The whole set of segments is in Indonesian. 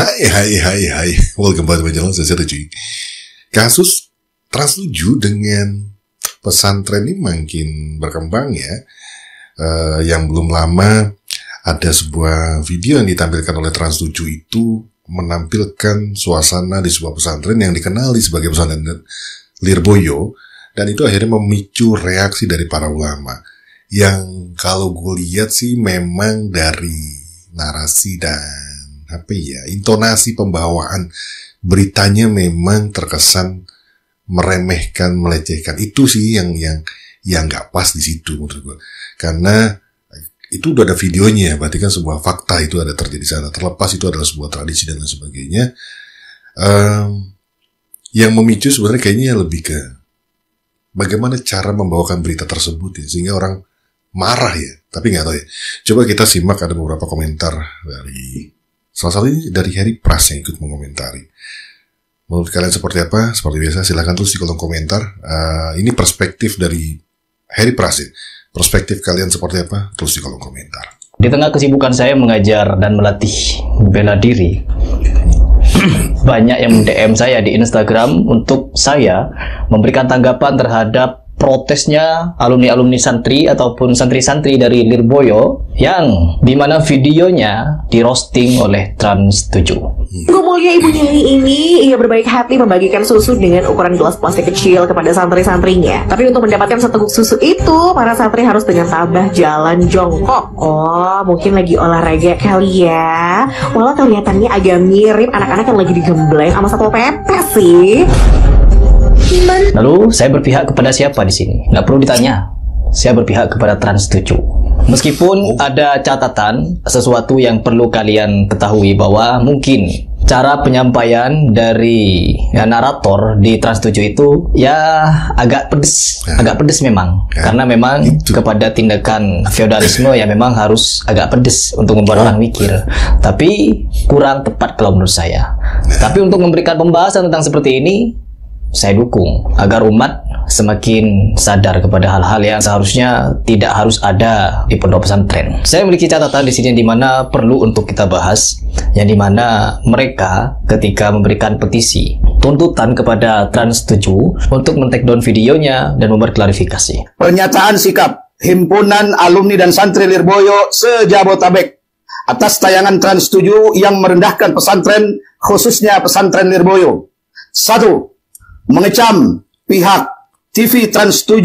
Hai. Welcome back to my channel, saya Cuy. Kasus Trans 7 dengan pesantren ini makin berkembang ya. Yang belum lama ada sebuah video yang ditampilkan oleh Trans 7 itu menampilkan suasana di sebuah pesantren yang dikenali sebagai pesantren Lirboyo, dan itu akhirnya memicu reaksi dari para ulama yang kalau gue lihat sih memang dari narasi dan intonasi pembawaan beritanya memang terkesan meremehkan, melecehkan. Itu sih yang nggak pas di situ menurut gue. Karena itu udah ada videonya, berarti kan sebuah fakta itu ada terjadi di sana. Terlepas itu adalah sebuah tradisi dan lain sebagainya. Yang memicu sebenarnya kayaknya lebih ke bagaimana cara membawakan berita tersebut ya, sehingga orang marah ya. Tapi nggak tahu ya. Coba kita simak, ada beberapa komentar dari salah satunya dari Harry Pras yang ikut mengomentari. Menurut kalian seperti apa? Seperti biasa silahkan tulis di kolom komentar. Ini perspektif dari Harry Pras ya. Perspektif kalian seperti apa? Tulis di kolom komentar. Di tengah kesibukan saya mengajar dan melatih bela diri, banyak yang DM saya di Instagram untuk saya memberikan tanggapan terhadap protesnya alumni-alumni santri ataupun santri-santri dari Lirboyo yang dimana videonya di roasting oleh Trans 7. Gumulnya Ibu Nyai ini, ia berbaik hati membagikan susu dengan ukuran gelas plastik kecil kepada santri-santrinya. Tapi untuk mendapatkan seteguk susu itu, para santri harus dengan tabah jalan jongkok. Oh, mungkin lagi olahraga kali ya. Walau kelihatannya agak mirip anak-anak yang lagi digembleng sama Satpol PP sih. Lalu saya berpihak kepada siapa di sini? Nggak perlu ditanya. Saya berpihak kepada Trans 7. Meskipun ada catatan sesuatu yang perlu kalian ketahui bahwa mungkin cara penyampaian dari narator di Trans 7 itu ya agak pedes memang. Karena memang kepada tindakan feodalisme ya memang harus agak pedes untuk membuat orang mikir. Tapi kurang tepat kalau menurut saya. Tapi untuk memberikan pembahasan tentang seperti ini, saya dukung agar umat semakin sadar kepada hal-hal yang seharusnya tidak harus ada di pondok pesantren. Saya memiliki catatan di sini yang dimana perlu untuk kita bahas, yang dimana mereka ketika memberikan petisi tuntutan kepada Trans 7 untuk men-take down videonya dan membuat klarifikasi. Pernyataan sikap Himpunan Alumni dan Santri Lirboyo se-Jabotabek atas tayangan Trans 7 yang merendahkan pesantren, khususnya pesantren Lirboyo. 1. Mengecam pihak TV Trans 7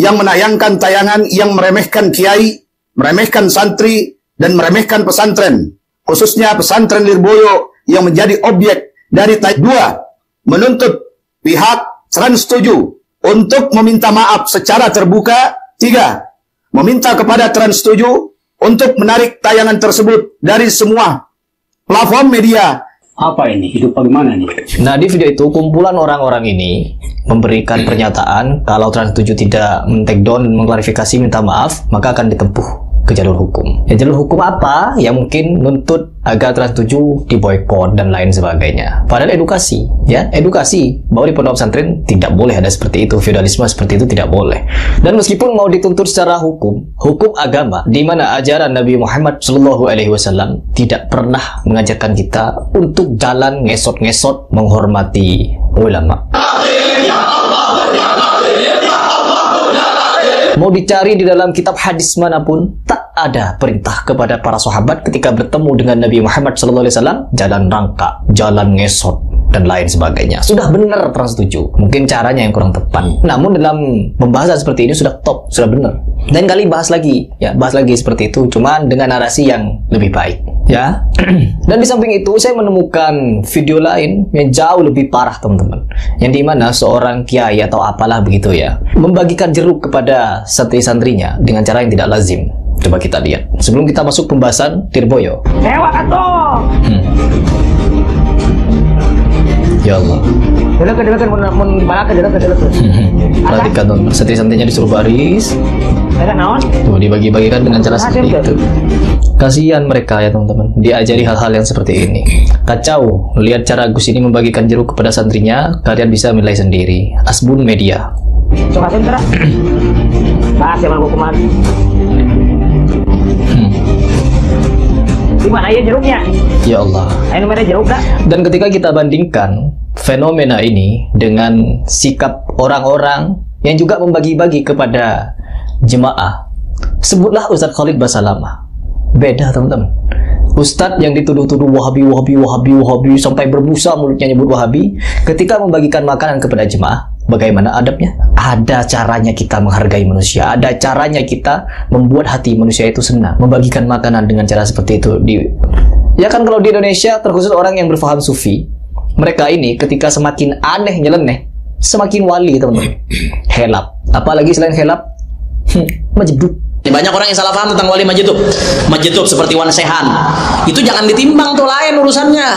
yang menayangkan tayangan yang meremehkan kiai, meremehkan santri, dan meremehkan pesantren, khususnya pesantren Lirboyo yang menjadi objek dari tayangan. 2. Menuntut pihak Trans 7 untuk meminta maaf secara terbuka. 3. Meminta kepada Trans 7 untuk menarik tayangan tersebut dari semua platform media. Apa ini? Hidup bagaimana nih? Nah, di video itu kumpulan orang-orang ini memberikan pernyataan kalau Trans 7 tidak men-take down dan mengklarifikasi minta maaf, maka akan ditempuh ke jalur hukum. Ya, jalur hukum apa? Ya mungkin nuntut agar Trans 7 diboykot dan lain sebagainya. Padahal edukasi, ya, edukasi bahwa di pondok pesantren tidak boleh ada seperti itu, feodalisme seperti itu tidak boleh. Dan meskipun mau dituntut secara hukum agama, di mana ajaran Nabi Muhammad SAW tidak pernah mengajarkan kita untuk jalan ngesot-ngesot menghormati ulama. Mau dicari di dalam kitab hadis manapun, tak ada perintah kepada para sahabat ketika bertemu dengan Nabi Muhammad SAW jalan rangka, jalan ngesot, dan lain sebagainya. Sudah benar Trans 7. Mungkin caranya yang kurang tepat. Namun dalam pembahasan seperti ini sudah top, sudah benar. Dan kali bahas lagi, ya bahas lagi seperti itu, cuman dengan narasi yang lebih baik, ya. Dan di samping itu saya menemukan video lain yang jauh lebih parah teman-teman, yang dimana seorang kiai atau apalah begitu ya membagikan jeruk kepada santri-santrinya dengan cara yang tidak lazim. Coba kita lihat sebelum kita masuk pembahasan Lirboyo. Dewa Kato. Ya Allah. Perhatikan teman, santri-santrinya disuruh baris. Tuh dibagi-bagikan dengan cara seperti itu. Kasihan mereka ya teman-teman, diajari hal-hal yang seperti ini. Kacau, lihat cara Gus ini membagikan jeruk kepada santrinya. Kalian bisa menilai sendiri. Asbun Media. Coba sentra. Bahas yang aku kemarin. Gimana ya jeruknya? Ya Allah. Ayo nomornya jeruk dah. Dan ketika kita bandingkan fenomena ini dengan sikap orang-orang yang juga membagi-bagi kepada jemaah, sebutlah Ustadz Khalid Basalamah. Beda teman-teman. Ustadz yang dituduh-tuduh Wahabi sampai berbusa mulutnya nyebut Wahabi, ketika membagikan makanan kepada jemaah, bagaimana adabnya? Ada caranya kita menghargai manusia, ada caranya kita membuat hati manusia itu senang. Membagikan makanan dengan cara seperti itu ya kan, kalau di Indonesia terkhusus orang yang berfaham sufi, mereka ini ketika semakin aneh nyeleneh, semakin wali teman-teman. Helap, apalagi selain helap, majdub. Banyak orang yang salah paham tentang wali majdub. Majdub seperti Wan Sehan. Itu jangan ditimbang, tuh lain urusannya.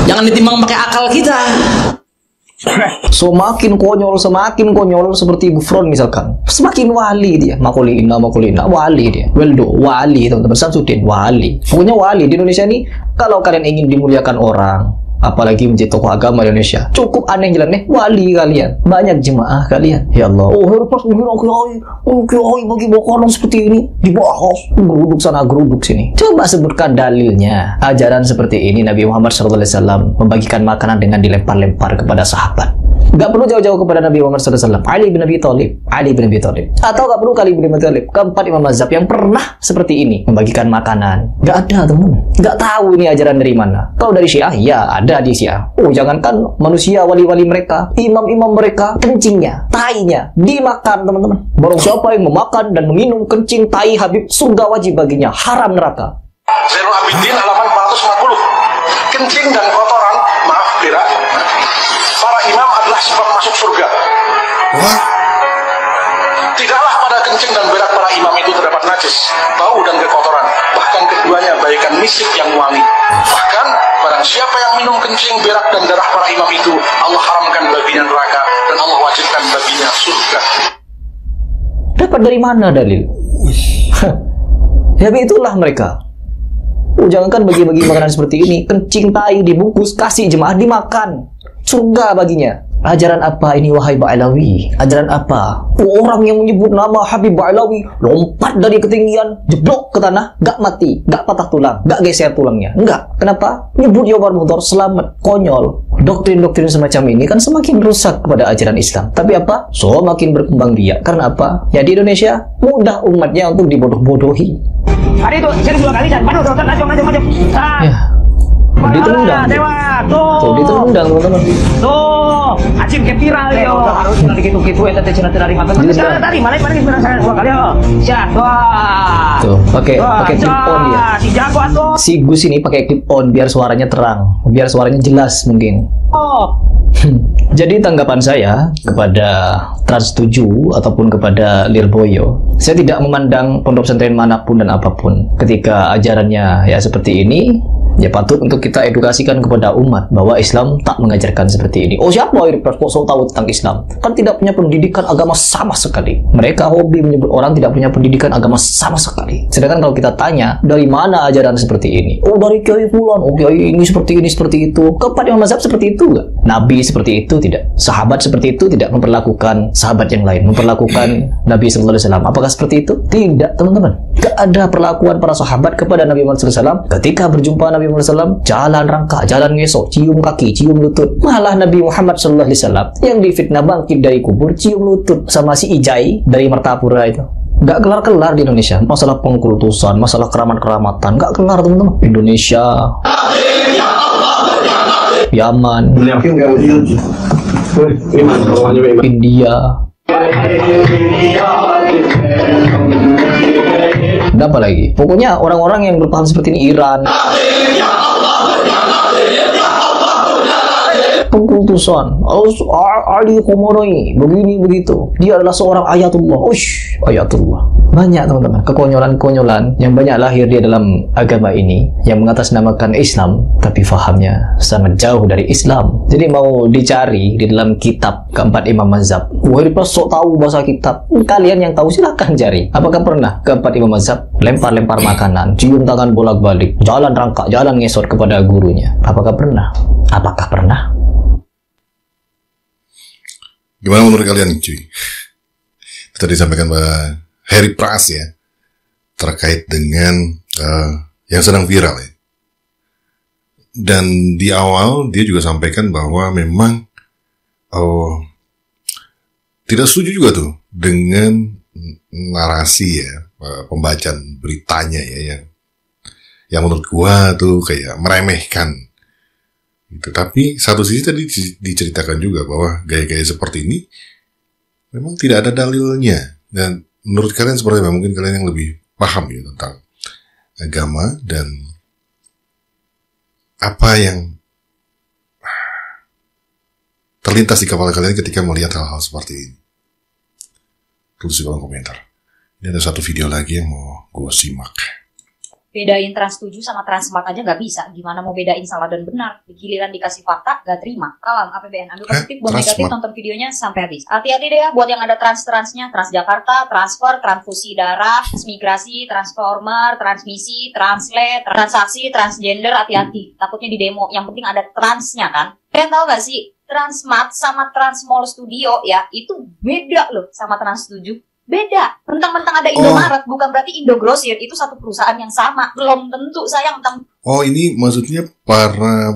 Jangan ditimbang pakai akal kita. Semakin konyol seperti Gufron misalkan, semakin wali dia. Makulina wali dia. Weldo wali teman-teman. Samsudin wali. Pokoknya wali di Indonesia ini, kalau kalian ingin dimuliakan orang, apalagi menjadi tokoh agama di Indonesia, cukup aneh jelannya wali kalian, banyak jemaah kalian. Ya Allah, pas kiai bagi makanan seperti ini dibahas, geruduk sana geruduk sini. Coba sebutkan dalilnya. Ajaran seperti ini Nabi Muhammad SAW membagikan makanan dengan dilempar-lempar kepada sahabat. Gak perlu jauh-jauh kepada Nabi Muhammad SAW. Ali bin Abi Thalib, atau gak perlu Ali bin Abi Thalib, keempat imam mazhab yang pernah seperti ini membagikan makanan. Gak ada teman, gak tahu ini ajaran dari mana. Kalau dari Syiah, ya ada di Syiah. Oh, jangankan manusia, wali-wali mereka, imam-imam mereka, kencingnya, tainya dimakan teman-teman. Barang siapa yang memakan dan meminum kencing tai Habib, surga wajib baginya, haram neraka. Zainul Abidin halaman 440. Kencing dan kotoran, maaf kira, para imam adalah sebab masuk surga. Wah, Tidaklah pada kencing dan berak para imam itu terdapat najis, bau dan kekotoran. Bahkan keduanya bagaikan misik yang wangi. Bahkan barang siapa yang minum kencing, berak dan darah para imam itu, Allah haramkan baginya neraka dan Allah wajibkan baginya surga. Dapat dari mana dalil? Ya itulah mereka. Oh, jangankan bagi-bagi makanan seperti ini, kencing tai dibungkus, kasih jemaah dimakan, surga baginya. Ajaran apa ini wahai Ba'alawi? Ajaran apa? Orang yang menyebut nama Habib Ba'alawi lompat dari ketinggian, jeblok ke tanah, gak mati, gak patah tulang, gak geser tulangnya. Enggak. Kenapa? Nyebut Yomar Muhdar selamat. Konyol. Doktrin-doktrin semacam ini kan semakin rusak kepada ajaran Islam. Tapi apa? Semakin berkembang biak. Karena apa? Ya di Indonesia mudah umatnya untuk dibodoh-bodohi. Hari itu sering 2 kali dan maju. Ya. Ditendang. Dewa, tuh. Ditendang teman-teman. Tuh, acim ke viral yo. Harus nanti gitu eta teh cenah dari mata. Tadi mana saya 2 kali yo. Siap. Wah. Tuh, pakai clip on dia. Si jago atuh. Si Gus ini pakai clip on biar suaranya terang, biar suaranya jelas mungkin. Oh. Jadi tanggapan saya kepada Trans 7 ataupun kepada Lirboyo, saya tidak memandang pondok pesantren manapun dan apapun. Ketika ajarannya ya seperti ini, ya patut untuk kita edukasikan kepada umat bahwa Islam tak mengajarkan seperti ini. Oh, siapa yang kok tahu tentang Islam? Kan tidak punya pendidikan agama sama sekali. Mereka hobi menyebut orang tidak punya pendidikan agama sama sekali. Sedangkan kalau kita tanya, dari mana ajaran seperti ini? Oh, dari Kiai Fulan. Oh, Kiai ini seperti itu. Keempat imam mazhab seperti itu enggak? Nabi seperti itu tidak. Sahabat seperti itu tidak memperlakukan sahabat yang lain, memperlakukan Nabi sallallahu alaihi wasallam. Apakah seperti itu? Tidak, teman-teman. Enggak ada perlakuan para sahabat kepada Nabi Muhammad sallallahu alaihi wasallam. Ketika berjumpa Nabi Muhammad SAW, jalan rangka, jalan ngesok, cium kaki, cium lutut. Malah Nabi Muhammad SAW yang difitnah bangkit dari kubur, cium lutut sama si Ijai dari Martapura itu. Gak kelar-kelar di Indonesia. Masalah pengkultusan, masalah keramat-keramatan, gak kelar teman-teman. Indonesia, Yaman, India. Dan apa lagi? Pokoknya orang-orang yang berpaham seperti ini, Iran, pengkultusan, Ali Khamenei, begini begitu. Dia adalah seorang ayatullah. Ayatullah. Banyak teman-teman kekonyolan-konyolan yang banyak lahir di dalam agama ini yang mengatasnamakan Islam, tapi fahamnya sangat jauh dari Islam. Jadi mau dicari di dalam kitab keempat imam mazhab. Wah, sok tahu bahasa kitab. Kalian yang tahu silakan cari. Apakah pernah keempat imam mazhab lempar-lempar makanan, cium tangan bolak-balik, jalan rangka, jalan ngesot kepada gurunya? Apakah pernah? Apakah pernah? Gimana menurut kalian, cuy? Tadi disampaikan Pak Heri Pras ya, terkait dengan yang sedang viral ya. Dan di awal dia juga sampaikan bahwa memang tidak setuju juga tuh dengan narasi ya, pembacaan beritanya ya, yang menurut gua tuh kayak meremehkan gitu. Tapi satu sisi tadi diceritakan juga bahwa gaya-gaya seperti ini memang tidak ada dalilnya. Dan menurut kalian seperti apa? Mungkin kalian yang lebih paham ya tentang agama dan apa yang terlintas di kepala kalian ketika melihat hal-hal seperti ini. Tulis di kolom komentar. Ini ada satu video lagi yang mau gue simak. Bedain trans 7 sama trans 4 aja nggak bisa. Gimana mau bedain salah dan benar? Di giliran dikasih fakta, nggak terima. Kalam, APBN. Ambil positif, buat negatif, tonton videonya sampai habis. Hati-hati deh ya buat yang ada trans-transnya. Transjakarta, transfer, transfusi darah, transmigrasi, transformer, transmisi, translate, transaksi, transgender. Hati-hati. Takutnya di demo. Yang penting ada transnya kan. Kalian tahu nggak sih? Transmart sama Transmall Studio ya, itu beda loh sama Trans 7. Beda. Mentang-mentang ada Indomaret, bukan berarti Indogrosir itu satu perusahaan yang sama. Belum tentu, sayang. Oh, ini maksudnya para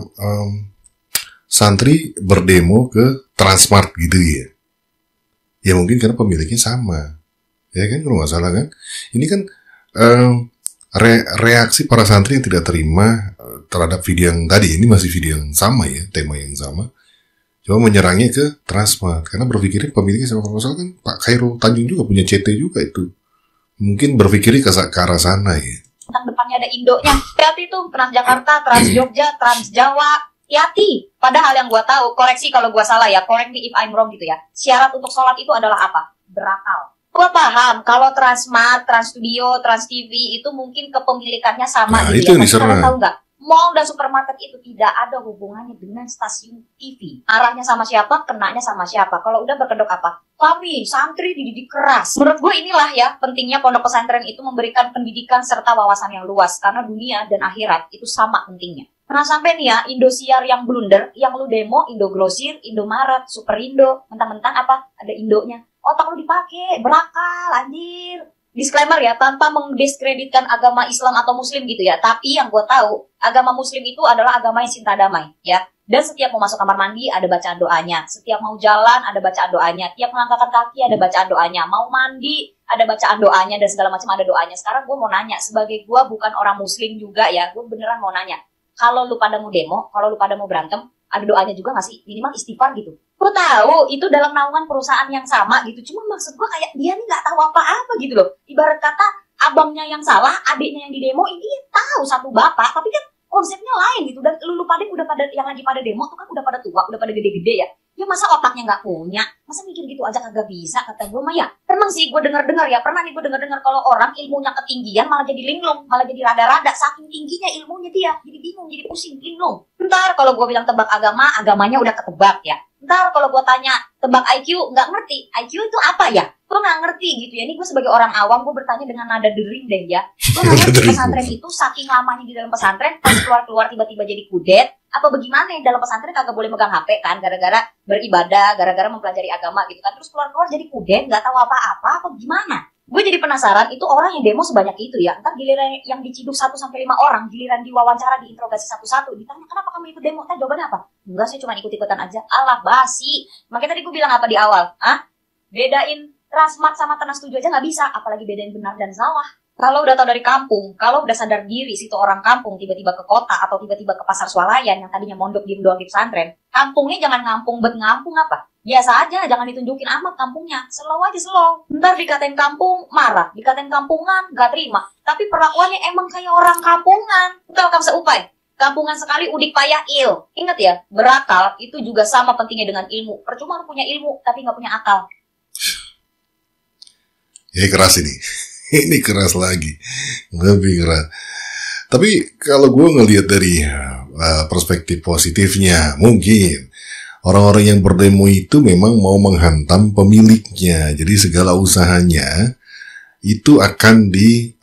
santri berdemo ke Transmart gitu ya? Ya mungkin karena pemiliknya sama. Ya kan, kalau nggak salah kan? Ini kan reaksi para santri yang tidak terima terhadap video yang tadi. Ini masih video yang sama ya, tema yang sama. Coba menyerangnya ke Transmart karena berpikirnya pemiliknya sama masalah kan Pak Khairul Tanjung juga punya CT juga itu. Mungkin berpikirnya ke arah sana ya. Tentang depannya ada Indonya. Hati tuh Transjakarta, Trans Jogja, Trans Jawa. Hati. Padahal yang gua tahu, koreksi kalau gua salah ya, correct me if I'm wrong gitu ya. Syarat untuk sholat itu adalah apa? Berakal. Gua paham kalau Transmart, Trans Studio, Trans TV itu mungkin kepemilikannya sama nah, gitu itu ya. Tapi kalian tahu nggak? Mall dan supermarket itu tidak ada hubungannya dengan stasiun TV. Arahnya sama siapa, kenanya sama siapa. Kalau udah berkedok apa? Kami, santri dididik keras. Menurut gue inilah ya, pentingnya pondok pesantren itu memberikan pendidikan serta wawasan yang luas. Karena dunia dan akhirat itu sama pentingnya. Pernah sampai nih ya, Indosiar yang blunder, yang lu demo, Indogrosir, Indomaret, Superindo, mentang-mentang apa? Ada Indonya. Otak lu dipakai, berakal, anjir. Disclaimer ya, tanpa mendiskreditkan agama Islam atau Muslim gitu ya. Tapi yang gue tahu, agama Muslim itu adalah agama yang cinta damai ya. Dan setiap mau masuk kamar mandi ada bacaan doanya. Setiap mau jalan ada bacaan doanya. Tiap melangkahkan kaki ada bacaan doanya. Mau mandi ada bacaan doanya dan segala macam ada doanya. Sekarang gue mau nanya, sebagai gue bukan orang Muslim juga ya, gue beneran mau nanya. Kalau lu pada mau demo, kalau lu pada mau berantem, ada doanya juga nggak sih? Minimal istighfar gitu. Gue tahu itu dalam naungan perusahaan yang sama gitu. Cuma maksud gue kayak dia nih nggak tahu apa-apa gitu loh. Ibarat kata abangnya yang salah, adiknya yang didemo ini tahu satu bapak, tapi kan konsepnya lain gitu. Dan lu pada udah pada yang lagi pada demo tuh kan udah pada tua, udah pada gede-gede ya. Ya masa otaknya nggak punya? Masa mikir gitu aja kagak bisa? Kata gue mah ya. Emang sih gue dengar-dengar ya. Pernah nih gue dengar-dengar kalau orang ilmunya ketinggian malah jadi linglung, malah jadi rada-rada. Saking tingginya ilmunya dia, jadi bingung, jadi pusing, linglung. Ntar kalau gue bilang tebak agama, agamanya udah ketebak ya. Ntar kalau gue tanya tebak IQ, nggak ngerti. IQ itu apa ya? Gue nggak ngerti gitu ya. Ini gue sebagai orang awam, gue bertanya dengan nada dering deh ya. Gue nggak ngerti pesantren itu saking lamanya di dalam pesantren, pas keluar-keluar tiba-tiba jadi kudet. Apa bagaimana ya, dalam pesantren kagak boleh megang HP kan, gara-gara beribadah, gara-gara mempelajari agama gitu kan. Terus keluar-keluar jadi kudet, nggak tahu apa-apa, apa gimana? Gue jadi penasaran, itu orang yang demo sebanyak itu ya. Ntar giliran yang diciduk 1-5 orang, giliran diwawancara, diinterogasi satu-satu, ditanya kenapa kamu ikut demo, jawabannya apa? Enggak sih, cuma ikut-ikutan aja. Alah, basi. Makanya tadi gue bilang apa di awal? Bedain Transmart sama Trans 7 aja nggak bisa, apalagi bedain benar dan salah. Kalau udah tau dari kampung, kalau udah sadar diri situ orang kampung tiba-tiba ke kota atau tiba-tiba ke pasar swalayan yang tadinya mondok diem doang di pesantren, kampungnya jangan ngampung ngampung apa? Biasa aja, jangan ditunjukin amat kampungnya. Slow aja slow. Ntar dikatain kampung, marah. Dikatain kampungan, gak terima. Tapi perlakuannya emang kayak orang kampungan. Kalau kamu seupai, kampungan sekali udik payah il. Ingat ya, berakal itu juga sama pentingnya dengan ilmu. Percuma lu punya ilmu, tapi gak punya akal. Ya keras ini. Ini keras lagi. Lebih keras. Tapi kalau gue ngelihat dari perspektif positifnya, mungkin orang-orang yang berdemo itu memang mau menghantam pemiliknya. Jadi segala usahanya itu akan di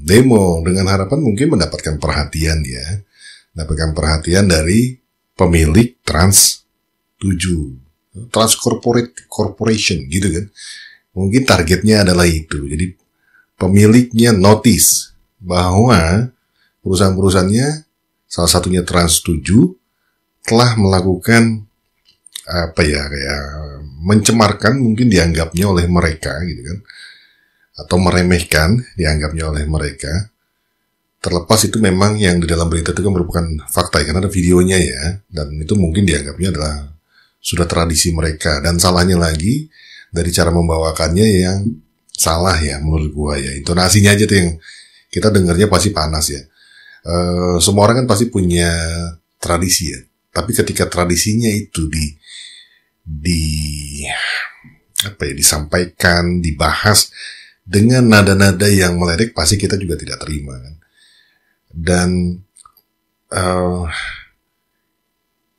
demo dengan harapan mungkin mendapatkan perhatian ya. Mendapatkan perhatian dari pemilik Trans 7. Trans Corporation gitu kan. Mungkin targetnya adalah itu. Jadi pemiliknya notice bahwa perusahaan-perusahaannya, salah satunya Trans7, telah melakukan kayak mencemarkan, mungkin dianggapnya oleh mereka gitu kan, atau meremehkan dianggapnya oleh mereka. Terlepas itu memang yang di dalam berita itu kan merupakan fakta ya, karena ada videonya ya, dan itu mungkin dianggapnya adalah sudah tradisi mereka. Dan salahnya lagi dari cara membawakannya yang salah ya menurut gua ya. Intonasinya aja tuh yang kita dengarnya pasti panas ya. Semua orang kan pasti punya tradisi ya. Tapi ketika tradisinya itu disampaikan, dibahas dengan nada-nada yang meledek, pasti kita juga tidak terima kan. Dan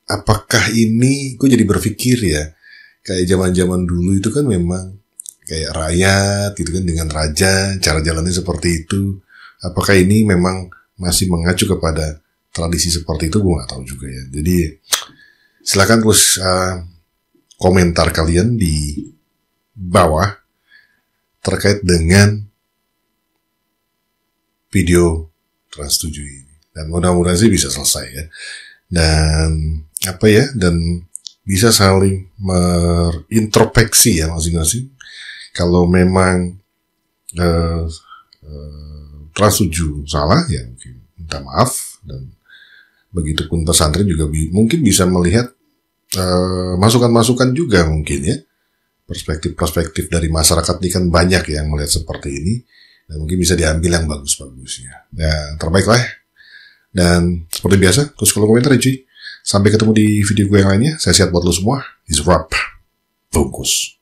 apakah ini, gue jadi berpikir ya, kayak zaman-zaman dulu itu kan memang kayak rakyat gitu kan dengan raja, cara jalannya seperti itu. Apakah ini memang masih mengacu kepada tradisi seperti itu, gue gak tahu juga ya. Jadi silakan terus komentar kalian di bawah terkait dengan video Trans7 ini. Dan mudah-mudahan sih bisa selesai ya. Dan dan bisa saling berintrospeksi ya masing-masing. Kalau memang Trans7 salah ya mungkin minta maaf, dan begitupun pesantren juga mungkin bisa melihat masukan-masukan juga mungkin ya, perspektif-perspektif dari masyarakat ini kan banyak yang melihat seperti ini, dan mungkin bisa diambil yang bagus-bagusnya. Ya terbaik lah. Dan seperti biasa terus kalau komentar ya cuy. Sampai ketemu di video gue yang lainnya. Saya siap buat lo semua. Is wrap. Bungkus.